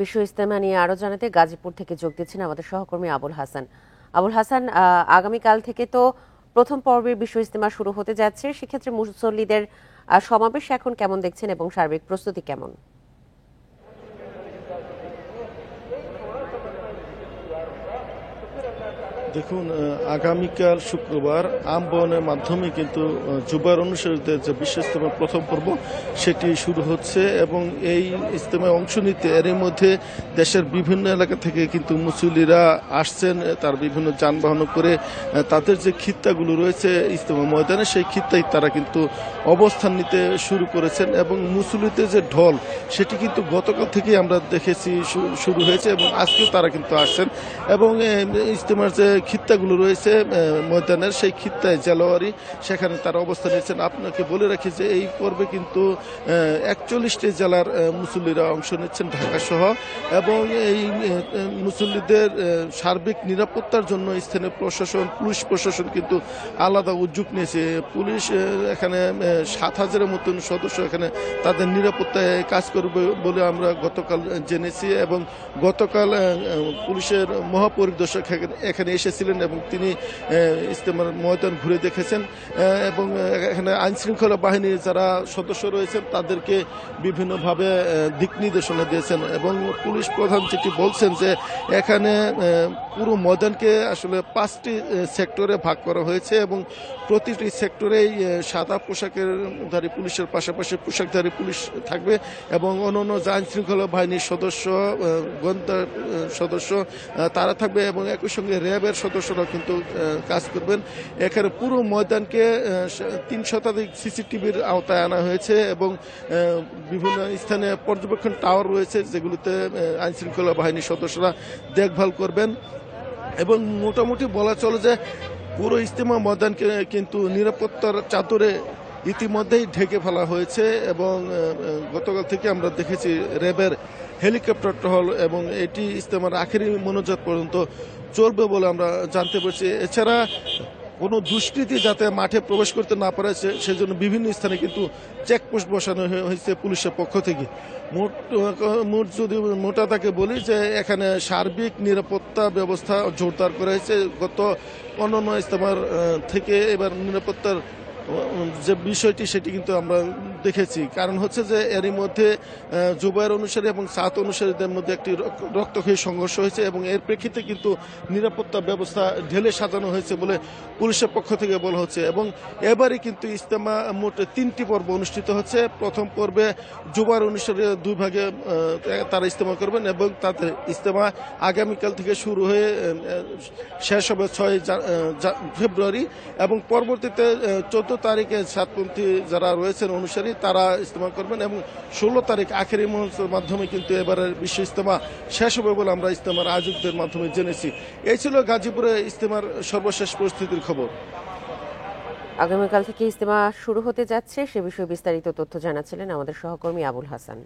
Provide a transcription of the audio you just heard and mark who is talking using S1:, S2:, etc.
S1: বিশ্ব ইজতেমা নিয়ে আরো জানাতে গাজীপুর থেকে যোগ দিচ্ছেন আমাদের সহকর্মী আবুল হাসান। আবুল হাসান, আগামীকাল থেকে তো প্রথম পর্বের বিশ্ব ইজতেমা শুরু হতে যাচ্ছে, সেক্ষেত্রে মুসল্লিদের সমাবেশ এখন কেমন দেখছেন এবং সার্বিক প্রস্তুতি কেমন?
S2: দেখুন, আগামীকাল শুক্রবার আমবনের মাধ্যমে কিন্তু জুবার অনুসারীদের যে বিশ্ব ইজতেমার প্রথম পর্ব সেটি শুরু হচ্ছে এবং এই ইজতেমায় অংশ নিতে এর মধ্যে দেশের বিভিন্ন এলাকা থেকে কিন্তু মুসল্লিরা আসছেন। তার বিভিন্ন যানবাহন করে তাদের যে খিত্তাগুলো রয়েছে ইজতেমা ময়দানে, সেই খিত্তায় তারা কিন্তু অবস্থান নিতে শুরু করেছেন এবং মুসল্লিদের যে ঢল সেটি কিন্তু গতকাল থেকেই আমরা দেখেছি শুরু হয়েছে এবং আজকেও তারা কিন্তু আসছেন এবং ইজতেমার যে খিত্তাগুলো রয়েছে ময়দানের, সেই খিত্তায় জালোয়ারি সেখানে তারা অবস্থান নিয়েছেন। আপনাকে বলে রাখি যে এই পর্বে কিন্তু 41টি জেলার মুসল্লিরা অংশ নিচ্ছেন ঢাকা সহ, এবং এই মুসল্লিদের সার্বিক নিরাপত্তার জন্য স্থানীয় প্রশাসন, পুলিশ প্রশাসন কিন্তু আলাদা উদ্যোগ নিয়েছে। পুলিশ এখানে 7,000-এর মতন সদস্য এখানে তাদের নিরাপত্তায় কাজ করবে বলে আমরা গতকাল জেনেছি এবং গতকাল পুলিশের মহাপরিদর্শক এখানে এসেছিলেন এবং তিনি ইজতেমার ময়দান ঘুরে দেখেছেন এবং এখানে আইনশৃঙ্খলা বাহিনীর যারা সদস্য রয়েছেন তাদেরকে বিভিন্নভাবে দিক নির্দেশনা দিয়েছেন এবং পুলিশ প্রধান যেটি বলছেন যে এখানে পুরো ময়দানকে আসলে 5টি সেক্টরে ভাগ করা হয়েছে এবং প্রতিটি সেক্টরেই সাদা পোশাকেরধারী পুলিশের পাশাপাশি পোশাকধারী পুলিশ থাকবে এবং অন্যান্য যে আইনশৃঙ্খলা বাহিনীর সদস্য, গোয়েন্দা সদস্য তারা থাকবে এবং একই সঙ্গে র্যাবের সদস্যরা কিন্তু কাজ করবেন। এখানে পুরো ময়দানকে 3 শতাধিক সিসিটিভির আওতায় আনা হয়েছে এবং বিভিন্ন স্থানে পর্যবেক্ষণ টাওয়ার রয়েছে যেগুলিতে আইনশৃঙ্খলা বাহিনীর সদস্যরা দেখভাল করবেন এবং মোটামুটি বলা চলে যে পুরো ইজতেমা ময়দানকে কিন্তু নিরাপত্তার চাদরে ইতিমধ্যেই ঢেকে ফেলা হয়েছে এবং গতকাল থেকে আমরা দেখেছি র্যাবের হেলিকপ্টার টহল এবং এটি ইজতেমার আখেরি মোনাজাত পর্যন্ত চলবে বলে আমরা জানতে পারছি। এছাড়া কোনো দুষ্কৃতী যাতে মাঠে প্রবেশ করতে না পারে সেজন্য বিভিন্ন স্থানে কিন্তু চেকপোস্ট বসানো হয়েছে পুলিশের পক্ষ থেকে। মোট যদি মোটা তাকে বলি যে এখানে সার্বিক নিরাপত্তা ব্যবস্থা জোরদার করা হয়েছে। গত অন্যান্য ইজতেমার থেকে এবার নিরাপত্তার যে বিষয়টি সেটি কিন্তু আমরা দেখেছি। কারণ হচ্ছে যে এরই মধ্যে জুবায়ের অনুসারী এবং সাত অনুসারীদের মধ্যে একটি রক্তক্ষয়ী সংঘর্ষ হয়েছে এবং এর প্রেক্ষিতে কিন্তু নিরাপত্তা ব্যবস্থা ঢেলে সাজানো হয়েছে বলে পুলিশের পক্ষ থেকে বলা হচ্ছে এবং এবারে কিন্তু ইজতেমা মোট 3টি পর্ব অনুষ্ঠিত হচ্ছে। প্রথম পর্বে জুবায়ের অনুসারী 2 ভাগে তারা ইজতেমা করবেন এবং তাদের ইজতেমা আগামীকাল থেকে শুরু হয়ে শেষ হবে 6 ফেব্রুয়ারি এবং পরবর্তীতে 14 তারিখে সাতপন্থী যারা রয়েছেন অনুসারী তারা ইজতেমা করবেন এবং 16 তারিখ আখেরি মোনাজাতের মাধ্যমে কিন্তু এবারের বিশ্ব ইজতেমা শেষ হবে বলে আমরা ইজতেমার আয়োজকদের মাধ্যমে জেনেছি। এই ছিল গাজীপুরে ইজতেমার সর্বশেষ পরিস্থিতির খবর।
S1: আগামীকাল থেকে ইজতেমা শুরু হতে যাচ্ছে সে বিষয়ে বিস্তারিত তথ্য জানাচ্ছিলেন আমাদের সহকর্মী আবুল হাসান।